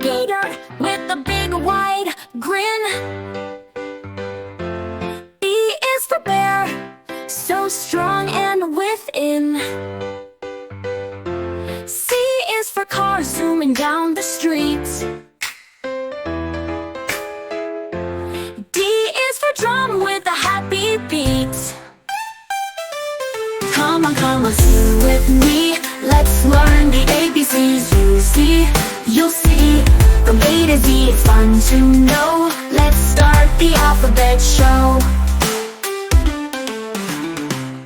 Peter with a big wide grin. B is for bear, so strong and within. C is for car zooming down the street. D is for drum with a happy beat. Come on, sing with me. Let's learn the ABCs. You see, you'll see. From A to Z, it's fun to know. Let's start the alphabet show.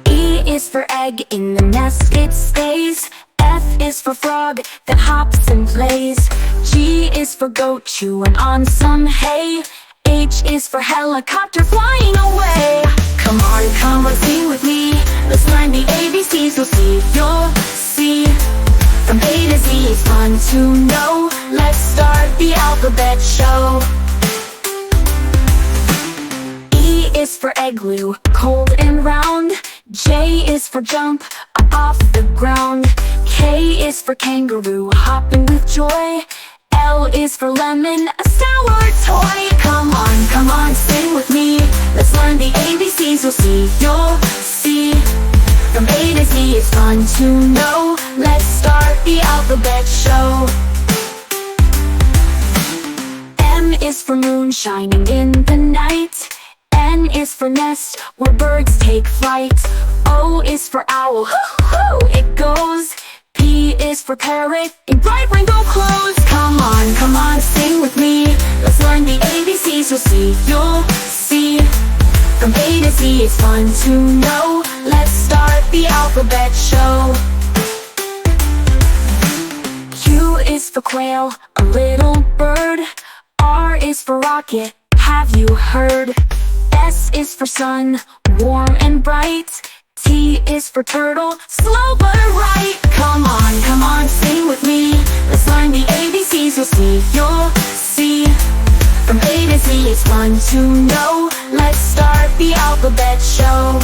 E is for egg, in the nest it stays. F is for frog that hops and plays. G is for goat chewing on some hay. H is for helicopter flying away. Come on, sing with me. Let's learn the ABCs. You'll see. From A to Z, it's fun to know. Let's start the alphabet show. E is for igloo, cold and round. J is for jump, up off the ground. K is for kangaroo, hopping with joy. L is for lemon, a sour toy. Come on, sing with me. Let's learn the ABCs. You'll see. From A to Z, it's fun to know. Let's start the alphabet show. M is for moon shining in the night. N is for nest, where birds take flight. O is for owl, hoo-hoo, it goes. P is for parrot, in bright rainbow clothes. Come on, sing with me. Let's learn the ABCs. You'll see. From A to Z, it's fun to know. Let's start the alphabet show. Q is for quail, a little bird. R is for rocket, have you heard? S is for sun, warm and bright. T is for turtle, slow but right. Come on, sing with me. Let's learn the ABCs. You'll see. From A to Z, it's fun to know. Let's start the alphabet show.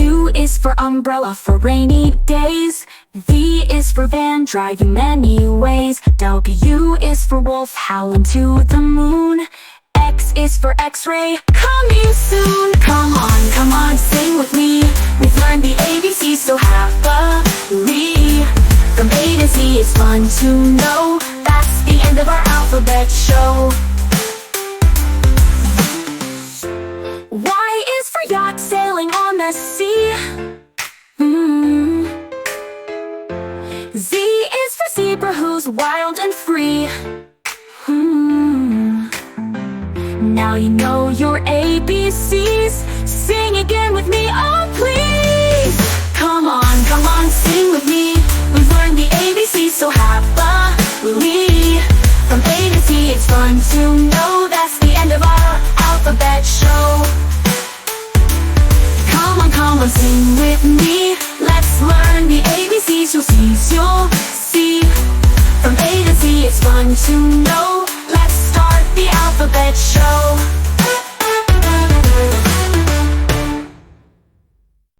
U is for umbrella for rainy days. V is for van, driving many ways. W is for wolf, howling to the moon. X is for X-ray, coming soon. Come on, sing with me. We've learned the ABCs, so happily. From A to Z, it's fun to know. That's the end of our alphabet show. Y is for yacht, sailing on the sea. Z is for zebra, who's wild and free. Now you know your ABCs. Sing again with me, oh please. Come on, sing with me. We've learned the ABCs, so happily. From A to Z, it's fun to know. That's the end of our alphabet show. Come on, sing with me. Let's learn the ABCs. You'll see. From A to Z, it's fun to know.